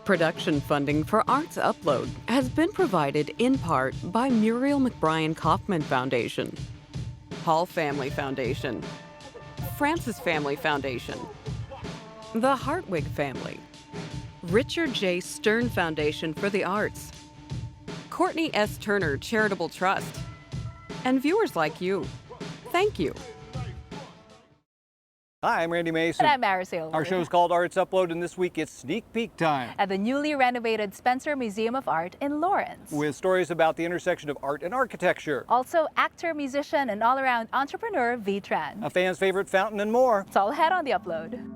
Production funding for Arts Upload has been provided in part by Muriel McBrien Kaufman Foundation, Hall Family Foundation, Francis Family Foundation, the Hartwig Family, Richard J. Stern Foundation for the Arts, Courtney S. Turner Charitable Trust, and viewers like you. Thank you. Hi, I'm Randy Mason. And I'm Maris Aylward. Our show is called Arts Upload, and this week it's sneak peek time. At the newly renovated Spencer Museum of Art in Lawrence. With stories about the intersection of art and architecture. Also, actor, musician, and all-around entrepreneur V. Tran. A fan's favorite fountain and more. It's all ahead on the Upload.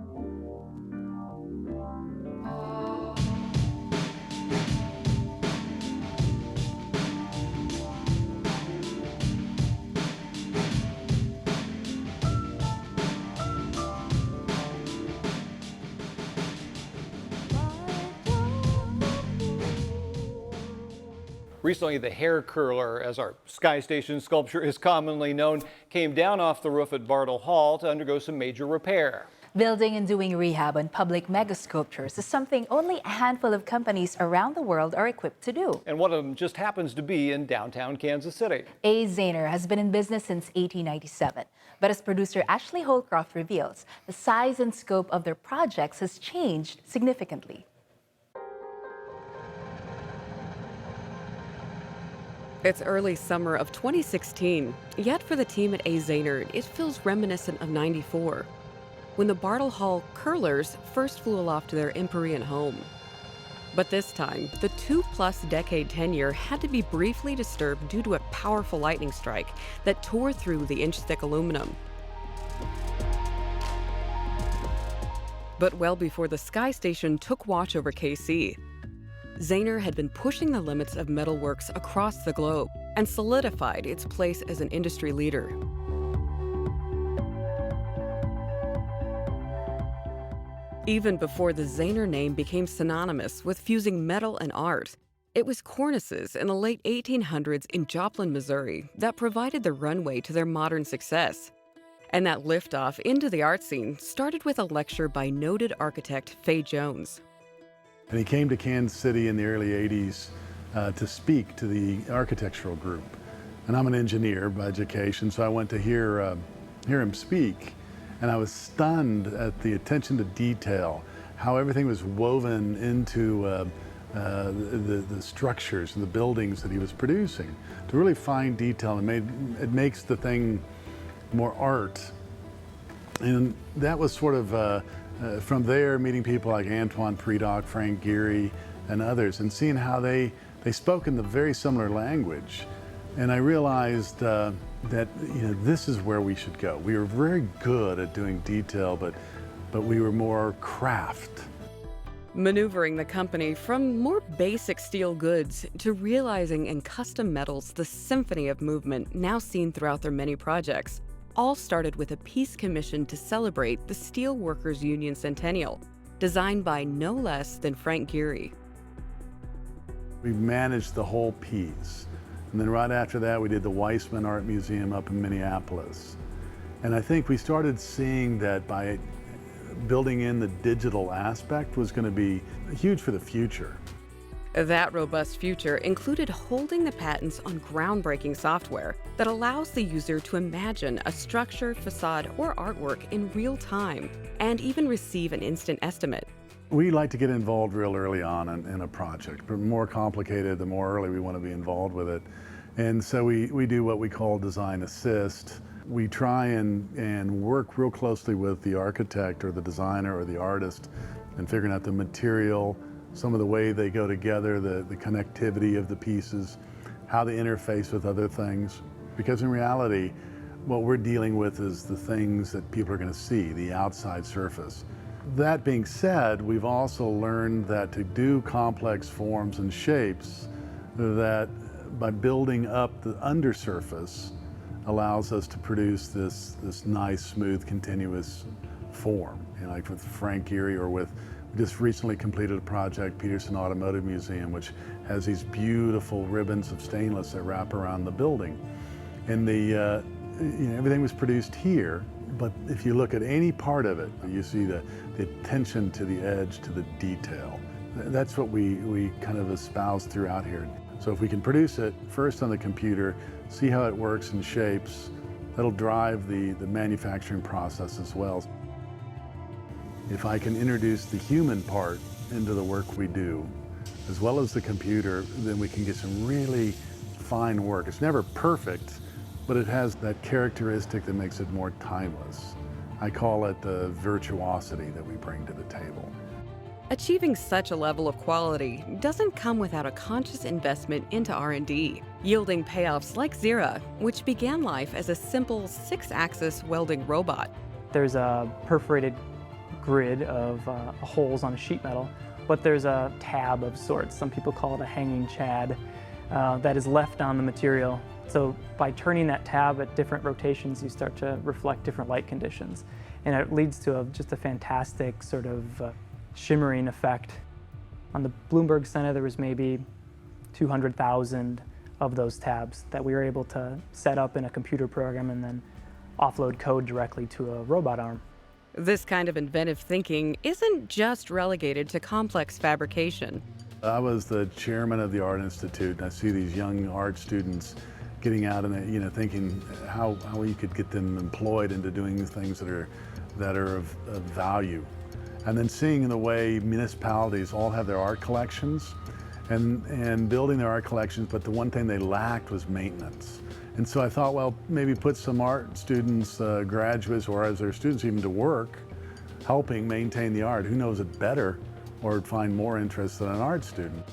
Recently, the hair curler, as our Sky Station sculpture is commonly known, came down off the roof at Bartle Hall to undergo some major repair. Building and doing rehab on public mega sculptures is something only a handful of companies around the world are equipped to do. And one of them just happens to be in downtown Kansas City. A. Zahner has been in business since 1897. But as producer Ashley Holcroft reveals, the size and scope of their projects has changed significantly. It's early summer of 2016, yet for the team at A. Zahner, it feels reminiscent of '94, when the Bartle Hall curlers first flew aloft to their Empyrean home. But this time, the 2+ decade tenure had to be briefly disturbed due to a powerful lightning strike that tore through the inch-thick aluminum. But well before the Sky Station took watch over KC, Zahner had been pushing the limits of metalworks across the globe and solidified its place as an industry leader. Even before the Zahner name became synonymous with fusing metal and art, it was cornices in the late 1800s in Joplin, Missouri that provided the runway to their modern success. And that liftoff into the art scene started with a lecture by noted architect Fay Jones. And he came to Kansas City in the early 80s to speak to the architectural group. And I'm an engineer by education, so I went to hear him speak. And I was stunned at the attention to detail, how everything was woven into the structures and the buildings that he was producing. To really fine detail, it makes the thing more art. And that was sort of, from there, meeting people like Antoine Predock, Frank Gehry, and others, and seeing how they spoke in the very similar language. And I realized that this is where we should go. We were very good at doing detail, but we were more craft. Maneuvering the company from more basic steel goods to realizing in custom metals the symphony of movement now seen throughout their many projects, all started with a piece commissioned to celebrate the Steel Workers Union Centennial, designed by no less than Frank Gehry. We managed the whole piece. And then right after that, we did the Weissman Art Museum up in Minneapolis. And I think we started seeing that by building in the digital aspect was going to be huge for the future. That robust future included holding the patents on groundbreaking software that allows the user to imagine a structure, facade, or artwork in real time, and even receive an instant estimate. We like to get involved real early on in a project. The more complicated, the more early we want to be involved with it. And so we do what we call design assist. We try and work real closely with the architect or the designer or the artist and figuring out the material, some of the way they go together, the connectivity of the pieces, how they interface with other things. Because in reality, what we're dealing with is the things that people are going to see, the outside surface. That being said, we've also learned that to do complex forms and shapes, that by building up the undersurface allows us to produce this nice, smooth, continuous form. Like with Frank Gehry, or with just recently completed a project, Peterson Automotive Museum, which has these beautiful ribbons of stainless that wrap around the building. And everything was produced here, but if you look at any part of it, you see the attention to the edge, to the detail. That's what we kind of espouse throughout here. So if we can produce it first on the computer, see how it works and shapes, that'll drive the manufacturing process as well. If I can introduce the human part into the work we do, as well as the computer, then we can get some really fine work. It's never perfect, but it has that characteristic that makes it more timeless. I call it the virtuosity that we bring to the table. Achieving such a level of quality doesn't come without a conscious investment into R&D, yielding payoffs like Zira, which began life as a simple 6-axis welding robot. There's a perforated grid of holes on a sheet metal, but there's a tab of sorts. Some people call it a hanging chad that is left on the material. So by turning that tab at different rotations, you start to reflect different light conditions. And it leads to just a fantastic sort of shimmering effect. On the Bloomberg Center, there was maybe 200,000 of those tabs that we were able to set up in a computer program and then offload code directly to a robot arm. This kind of inventive thinking isn't just relegated to complex fabrication. I was the chairman of the Art Institute, and I see these young art students getting out and thinking how you could get them employed into doing things that are of value. And then seeing the way municipalities all have their art collections and building their art collections, but the one thing they lacked was maintenance. And so I thought, well, maybe put some art students, graduates, or as their students even to work, helping maintain the art. Who knows it better or find more interest than an art student?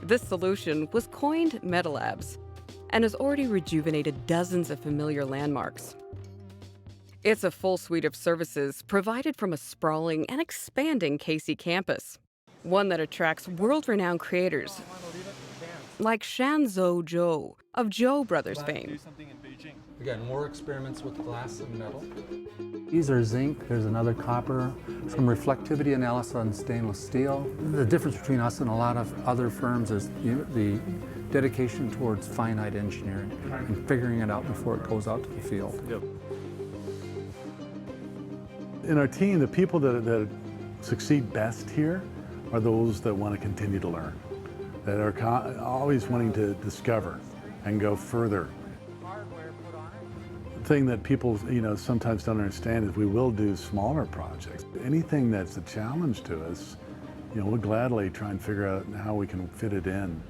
This solution was coined MetaLabs and has already rejuvenated dozens of familiar landmarks. It's a full suite of services provided from a sprawling and expanding KC campus, one that attracts world-renowned creators like Shanzhou Zhou of Zhou Brothers fame. Again, more experiments with glass and metal. These are zinc, there's another copper, some reflectivity analysis on stainless steel. The difference between us and a lot of other firms is the dedication towards finite engineering and figuring it out before it goes out to the field. Yep. In our team, the people that succeed best here are those that want to continue to learn, that are always wanting to discover and go further. The thing that people sometimes don't understand is we will do smaller projects. Anything that's a challenge to us, we'll gladly try and figure out how we can fit it in.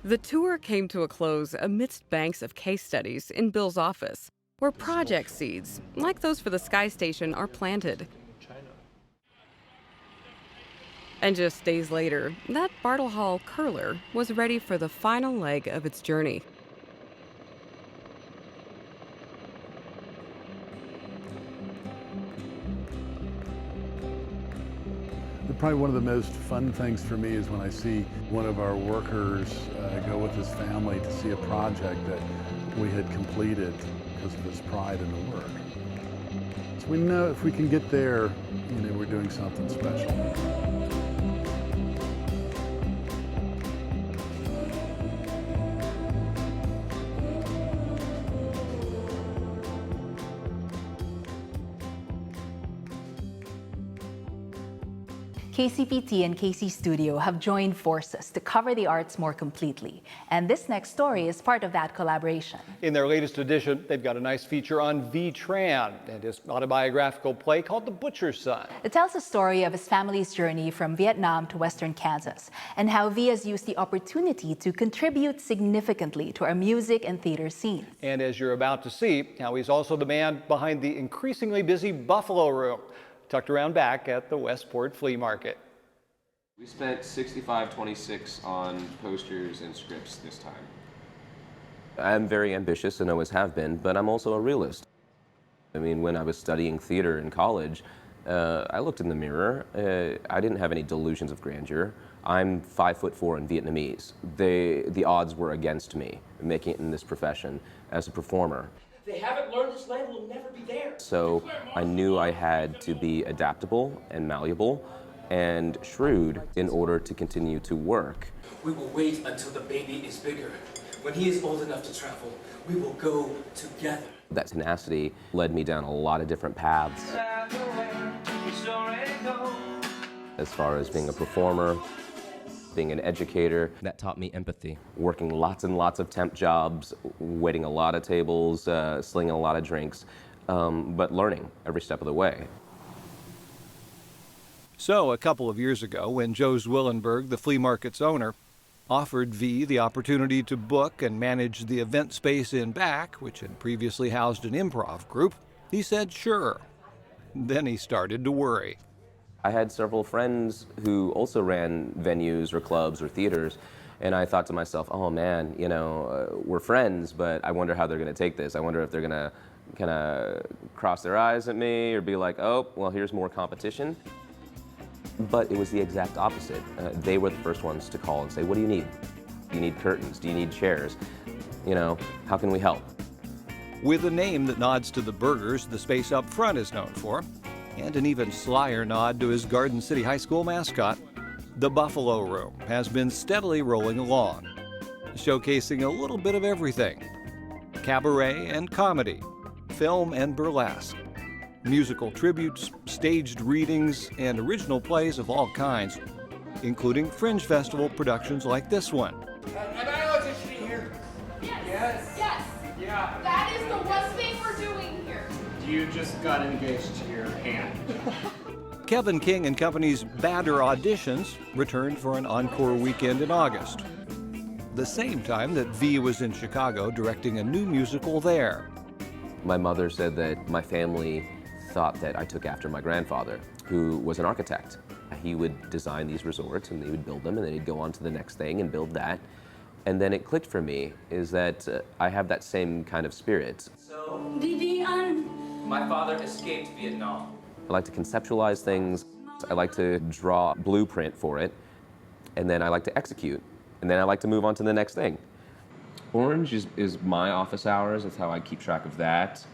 The tour came to a close amidst banks of case studies in Bill's office, where project seeds, like those for the Sky Station, are planted. And just days later, that Bartle Hall curler was ready for the final leg of its journey. Probably one of the most fun things for me is when I see one of our workers go with his family to see a project that we had completed because of his pride in the work. So we know if we can get there, we're doing something special. KCPT and KC Studio have joined forces to cover the arts more completely. And this next story is part of that collaboration. In their latest edition, they've got a nice feature on V. Tran and his autobiographical play called The Butcher's Son. It tells the story of his family's journey from Vietnam to Western Kansas and how V has used the opportunity to contribute significantly to our music and theater scene. And as you're about to see, how he's also the man behind the increasingly busy Buffalo Room, tucked around back at the Westport Flea Market. We spent $65.26 on posters and scripts this time. I'm very ambitious and always have been, but I'm also a realist. I mean, when I was studying theater in college, I looked in the mirror. I didn't have any delusions of grandeur. I'm 5'4" and Vietnamese. The odds were against me making it in this profession as a performer. They haven't learned this land will never be there. So I knew I had to be adaptable and malleable and shrewd in order to continue to work. We will wait until the baby is bigger. When he is old enough to travel, we will go together. That tenacity led me down a lot of different paths. as far as being a performer, being an educator. That taught me empathy. Working lots and lots of temp jobs, waiting a lot of tables, slinging a lot of drinks, but learning every step of the way. So a couple of years ago, when Joe Zwillenberg, the flea market's owner, offered V the opportunity to book and manage the event space in back, which had previously housed an improv group, he said sure. Then he started to worry. I had several friends who also ran venues or clubs or theaters, and I thought to myself, oh man, you know, we're friends, but I wonder how they're going to take this. I wonder if they're going to kind of cross their eyes at me or be like, oh, well, here's more competition. But it was the exact opposite. They were the first ones to call and say, what do you need? Do you need curtains? Do you need chairs? You know, how can we help? With a name that nods to the burgers the space up front is known for, and an even slyer nod to his Garden City High School mascot, the Buffalo Room has been steadily rolling along, showcasing a little bit of everything: cabaret and comedy, film and burlesque, musical tributes, staged readings, and original plays of all kinds, including Fringe Festival productions like this one. Am I allowed to see here? Yes. Yes. Yeah. That is the one thing we're doing here. You just got engaged to your hand. Kevin King and Company's Badder Auditions returned for an encore weekend in August, the same time that V was in Chicago directing a new musical there. My mother said that my family thought that I took after my grandfather, who was an architect. He would design these resorts and they would build them, and then he'd go on to the next thing and build that. And then it clicked for me is that I have that same kind of spirit. So, my father escaped Vietnam. I like to conceptualize things. I like to draw a blueprint for it, and then I like to execute, and then I like to move on to the next thing. Orange is my office hours. That's how I keep track of that.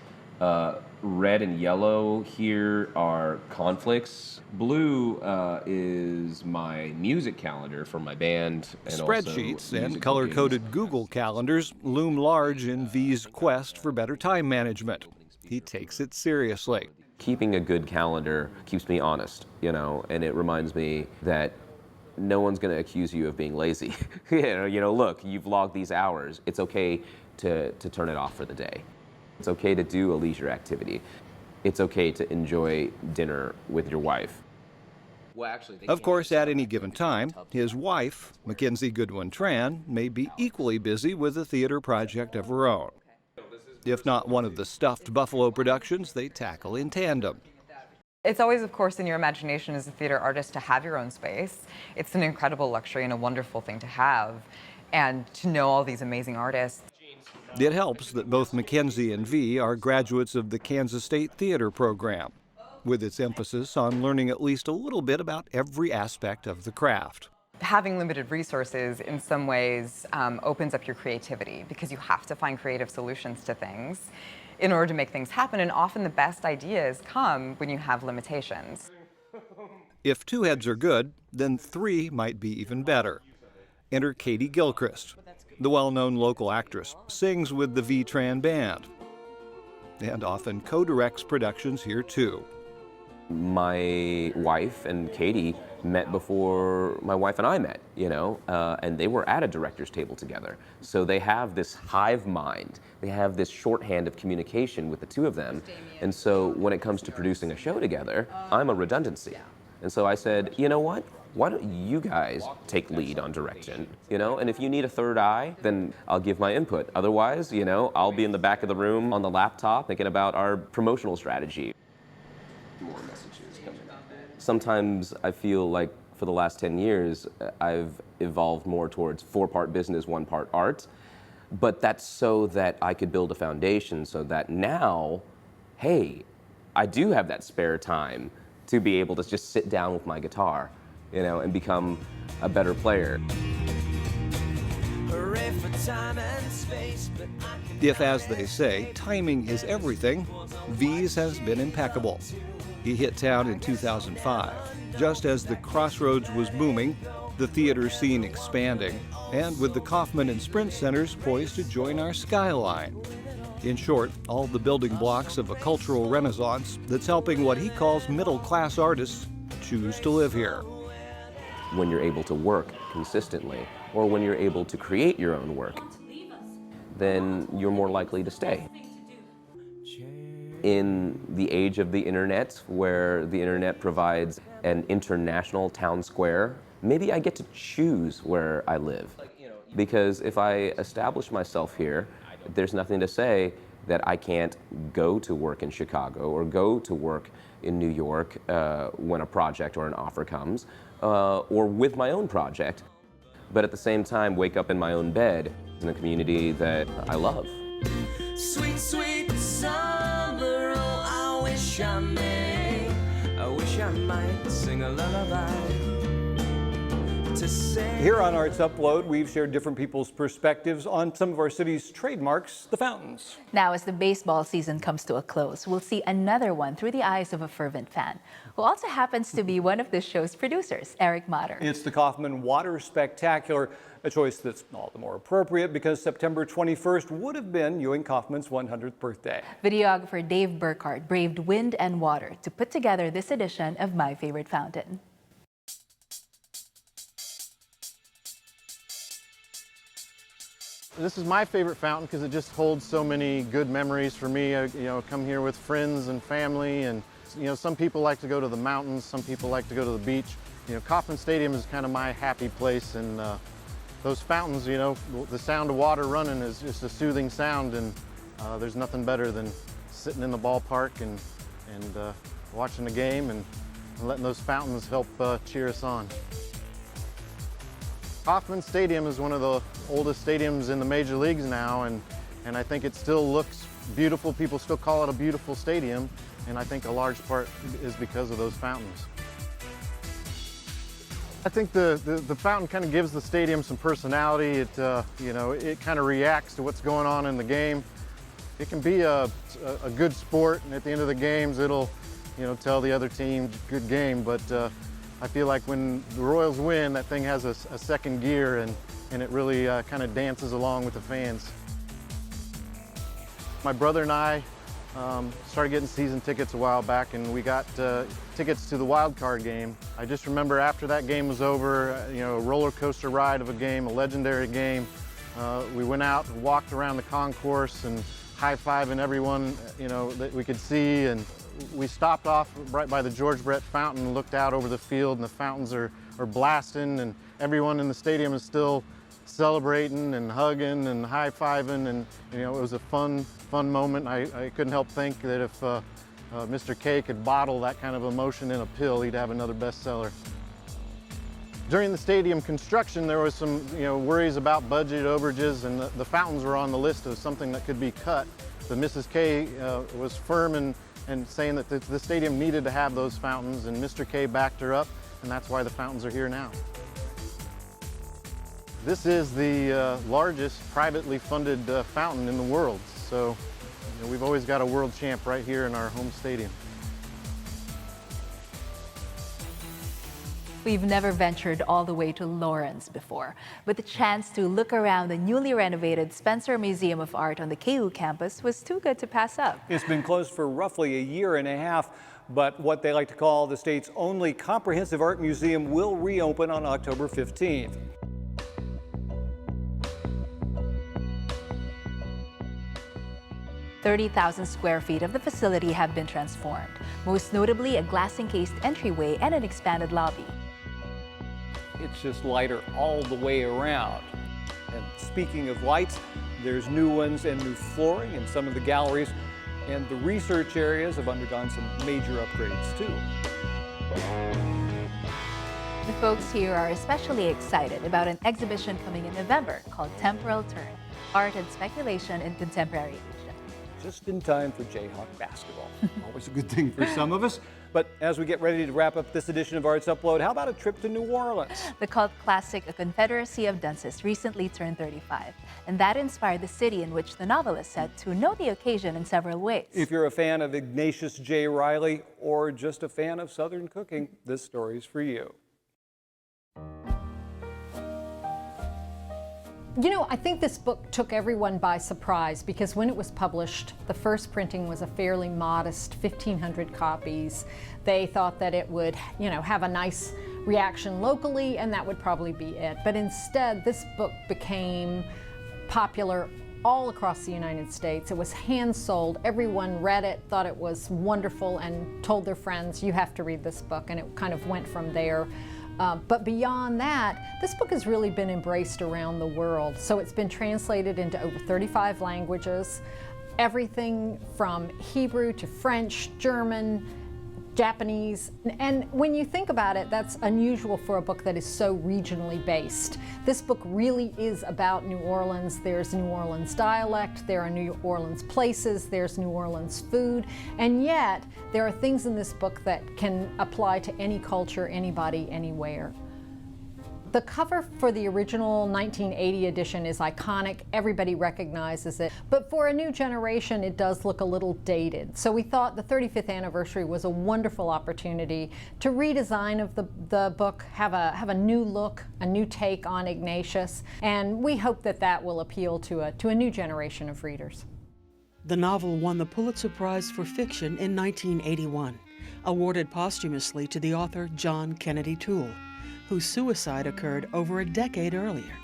Red and yellow here are conflicts. Blue is my music calendar for my band. And spreadsheets and color-coded Google calendars loom large in V's quest for better time management. He takes it seriously. Keeping a good calendar keeps me honest, you know, and it reminds me that no one's going to accuse you of being lazy. you know, look, you've logged these hours. It's okay to turn it off for the day. It's okay to do a leisure activity. It's okay to enjoy dinner with your wife. Of course, at any given time, his wife, Mackenzie Goodwin Tran, may be equally busy with a theater project of her own. If not one of the stuffed Buffalo productions they tackle in tandem. It's always, of course, in your imagination as a theater artist to have your own space. It's an incredible luxury and a wonderful thing to have, and to know all these amazing artists. It helps that both Mackenzie and V are graduates of the Kansas State Theater program, with its emphasis on learning at least a little bit about every aspect of the craft. Having limited resources in some ways opens up your creativity, because you have to find creative solutions to things in order to make things happen, and often the best ideas come when you have limitations. If two heads are good, then three might be even better. Enter Katie Gilchrist. The well-known local actress sings with the V-Tran Band and often co-directs productions here too. My wife and Katie met before my wife and I met, you know, and they were at a director's table together. So they have this hive mind. They have this shorthand of communication with the two of them. And so when it comes to producing a show together, I'm a redundancy. And so I said, you know what? Why don't you guys take lead on direction, you know? And if you need a third eye, then I'll give my input. Otherwise, you know, I'll be in the back of the room on the laptop thinking about our promotional strategy. More messages coming. Sometimes I feel like for the last 10 years, I've evolved more towards 4-part business, 1-part art. But that's so that I could build a foundation so that now, hey, I do have that spare time to be able to just sit down with my guitar, you know, and become a better player. If, as they say, timing is everything, V's has been impeccable. He hit town in 2005, just as the Crossroads was booming, the theater scene expanding, and with the Kaufman and Sprint Centers poised to join our skyline. In short, all the building blocks of a cultural renaissance that's helping what he calls middle-class artists choose to live here. when you're able to work consistently, or when you're able to create your own work, then you're more likely to stay. In the age of the internet, where the internet provides an international town square, maybe I get to choose where I live. Because if I establish myself here, there's nothing to say that I can't go to work in Chicago or go to work in New York when a project or an offer comes, or with my own project, but at the same time wake up in my own bed in a community that I love. Sweet, sweet summer, oh, I wish I may. I wish I might sing a lullaby to say. Here on Arts Upload, we've shared different people's perspectives on some of our city's trademarks, the fountains. Now, as the baseball season comes to a close, we'll see another one through the eyes of a fervent fan, who also happens to be one of this show's producers, Eric Mater. It's the Kaufman Water Spectacular, a choice that's all the more appropriate because September 21st would have been Ewing Kaufman's 100th birthday. Videographer Dave Burkhardt braved wind and water to put together this edition of My Favorite Fountain. This is my favorite fountain because it just holds so many good memories for me. Come here with friends and family, and some people like to go to the mountains, some people like to go to the beach. Kauffman Stadium is kind of my happy place, and those fountains, the sound of water running is just a soothing sound, and there's nothing better than sitting in the ballpark and watching the game and letting those fountains help cheer us on. Kauffman Stadium is one of the oldest stadiums in the major leagues now, and I think it still looks beautiful. People still call it a beautiful stadium, and I think a large part is because of those fountains. I think the fountain kind of gives the stadium some personality. It kind of reacts to what's going on in the game. It can be a good sport, and at the end of the games, it'll tell the other team good game, but I feel like when the Royals win, that thing has a second gear, and it really kind of dances along with the fans. My brother and I started getting season tickets a while back, and we got tickets to the wild card game. I just remember after that game was over, a roller coaster ride of a game, a legendary game. We went out and walked around the concourse and high-fiving everyone that we could see, and we stopped off right by the George Brett Fountain and looked out over the field, and the fountains are blasting, and everyone in the stadium is still celebrating and hugging and high-fiving, and it was a fun moment. I couldn't help think that if Mr. K could bottle that kind of emotion in a pill, he'd have another bestseller. During the stadium construction, there was some worries about budget overages, and the fountains were on the list of something that could be cut. But Mrs. K was firm and saying that the stadium needed to have those fountains, and Mr. K backed her up, and that's why the fountains are here now. This is the largest privately funded fountain in the world, so we've always got a world champ right here in our home stadium. We've never ventured all the way to Lawrence before, but the chance to look around the newly renovated Spencer Museum of Art on the KU campus was too good to pass up. It's been closed for roughly a year and a half, but what they like to call the state's only comprehensive art museum will reopen on October 15th. "30,000 square feet of the facility have been transformed, most notably a glass-encased entryway and an expanded lobby. It's just lighter all the way around. And speaking of lights, there's new ones and new flooring in some of the galleries, and the research areas have undergone some major upgrades too. The folks here are especially excited about an exhibition coming in November called Temporal Turn, Art and Speculation in Contemporary Asia. Just in time for Jayhawk basketball. Always a good thing for some of us. But as we get ready to wrap up this edition of Arts Upload, how about a trip to New Orleans? The cult classic A Confederacy of Dunces recently turned 35, and that inspired the city in which the novelist said to know the occasion in several ways. If you're a fan of Ignatius J. Reilly or just a fan of Southern cooking, this story's for you. You know, I think this book took everyone by surprise because when it was published, the first printing was a fairly modest 1,500 copies. They thought that it would, you know, have a nice reaction locally and that would probably be it. But instead, this book became popular all across the United States. It was hand-sold. Everyone read it, thought it was wonderful, and told their friends, you have to read this book, and it kind of went from there. But beyond that, this book has really been embraced around the world. So it's been translated into over 35 languages, everything from Hebrew to French, German, Japanese. And when you think about it, that's unusual for a book that is so regionally based. This book really is about New Orleans. There's New Orleans dialect, there are New Orleans places, there's New Orleans food, and yet there are things in this book that can apply to any culture, anybody, anywhere. The cover for the original 1980 edition is iconic. Everybody recognizes it. But for a new generation, it does look a little dated. So we thought the 35th anniversary was a wonderful opportunity to redesign of the book, have a new look, a new take on Ignatius. And we hope that that will appeal to a new generation of readers. The novel won the Pulitzer Prize for Fiction in 1981, awarded posthumously to the author John Kennedy Toole, whose suicide occurred over a decade earlier.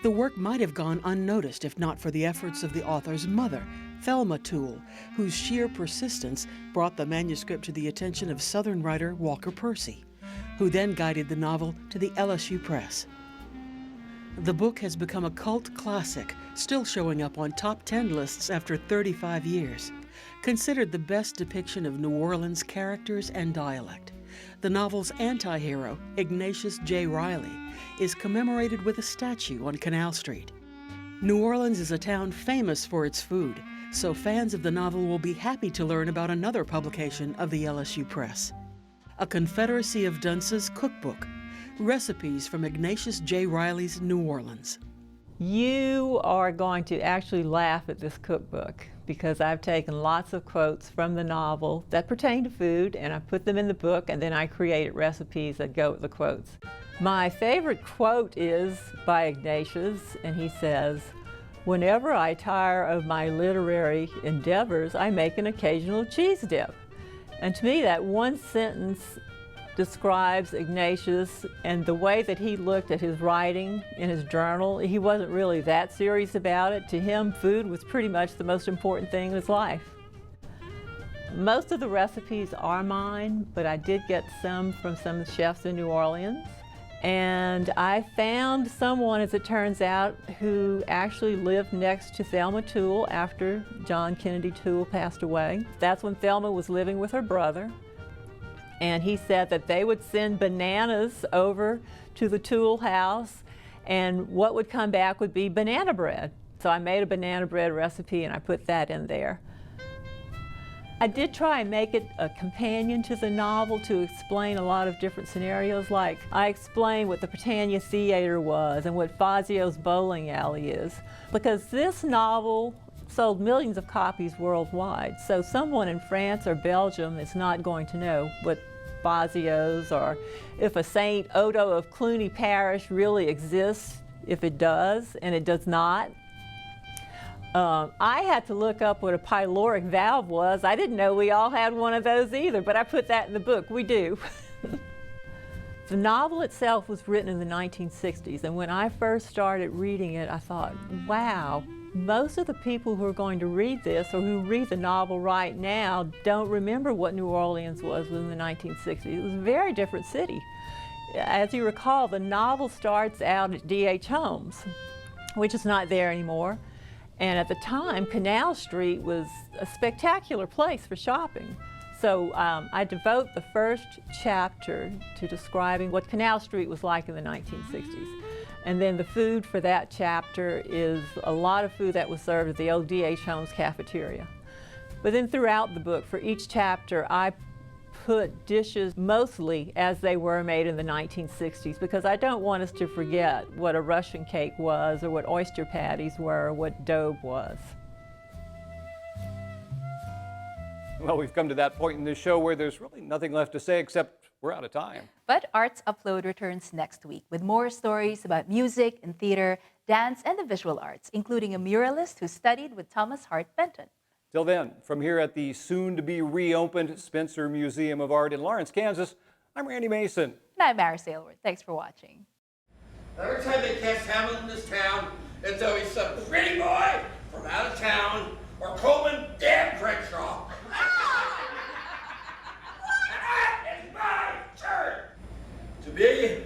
The work might have gone unnoticed if not for the efforts of the author's mother, Thelma Toole, whose sheer persistence brought the manuscript to the attention of Southern writer Walker Percy, who then guided the novel to the LSU Press. The book has become a cult classic, still showing up on top 10 lists after 35 years, considered the best depiction of New Orleans characters and dialect. The novel's anti-hero, Ignatius J. Riley, is commemorated with a statue on Canal Street. New Orleans is a town famous for its food, so fans of the novel will be happy to learn about another publication of the LSU Press, A Confederacy of Dunces Cookbook, recipes from Ignatius J. Riley's New Orleans. You are going to actually laugh at this cookbook because I've taken lots of quotes from the novel that pertain to food and I put them in the book and then I created recipes that go with the quotes. My favorite quote is by Ignatius, and he says, "Whenever I tire of my literary endeavors, I make an occasional cheese dip." And to me that one sentence describes Ignatius and the way that he looked at his writing in his journal. He wasn't really that serious about it. To him, food was pretty much the most important thing in his life. Most of the recipes are mine, but I did get some from some chefs in New Orleans. And I found someone, as it turns out, who actually lived next to Thelma Toole after John Kennedy Toole passed away. That's when Thelma was living with her brother. And he said that they would send bananas over to the Toole house, and what would come back would be banana bread. So I made a banana bread recipe and I put that in there. I did try and make it a companion to the novel to explain a lot of different scenarios. Like I explained what the Britannia Theater was and what Fazio's bowling alley is, because this novel sold millions of copies worldwide. So someone in France or Belgium is not going to know what Fazio's, or if a Saint Odo of Cluny Parish really exists, if it does, and it does not. I had to look up what a pyloric valve was. I didn't know we all had one of those either, but I put that in the book. We do. The novel itself was written in the 1960s, and when I first started reading it, I thought, wow, most of the people who are going to read this or who read the novel right now don't remember what New Orleans was in the 1960s. It was a very different city. As you recall, the novel starts out at D.H. Holmes, which is not there anymore. And at the time, Canal Street was a spectacular place for shopping. So I devote the first chapter to describing what Canal Street was like in the 1960s. And then the food for that chapter is a lot of food that was served at the old D.H. Holmes cafeteria. But then throughout the book, for each chapter, I put dishes mostly as they were made in the 1960s, because I don't want us to forget what a Russian cake was, or what oyster patties were, or what daube was. Well, we've come to that point in this show where there's really nothing left to say except we're out of time. But Arts Upload returns next week with more stories about music and theater, dance, and the visual arts, including a muralist who studied with Thomas Hart Benton. Till then, from here at the soon-to-be reopened Spencer Museum of Art in Lawrence, Kansas, I'm Randy Mason. And I'm Maris Aylward. Thanks for watching. Every time they cast Hamlet in this town, it's always some pretty boy from out of town or Coleman damn Crenshaw. And it's my turn to be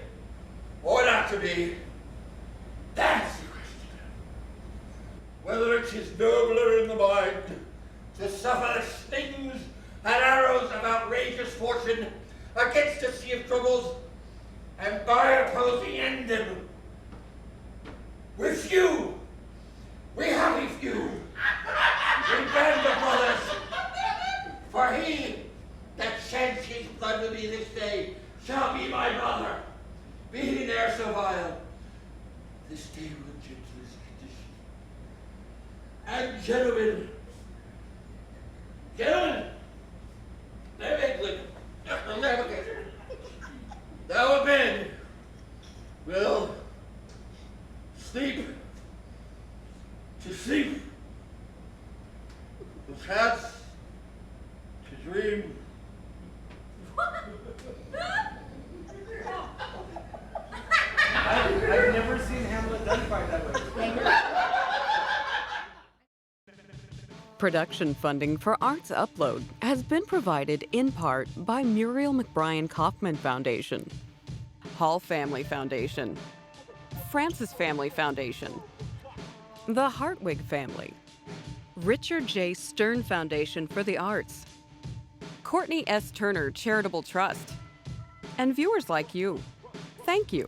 or not to be. That's the question. Whether it is nobler in the mind to suffer the stings and arrows of outrageous fortune against a sea of troubles, and by opposing end them with you, we happy few, we band of brothers, for he that sheds his blood with me this day shall be my brother, be he ne'er so vile, this day with gentlest condition. And gentlemen, thou and men will sleep to sleep, perhaps to dream. I've never seen Hamlet done quite that way. Production funding for Arts Upload has been provided in part by Muriel McBrien Kaufman Foundation, Hall Family Foundation, Francis Family Foundation, the Hartwig Family, Richard J. Stern Foundation for the Arts, Courtney S. Turner Charitable Trust, and viewers like you. Thank you.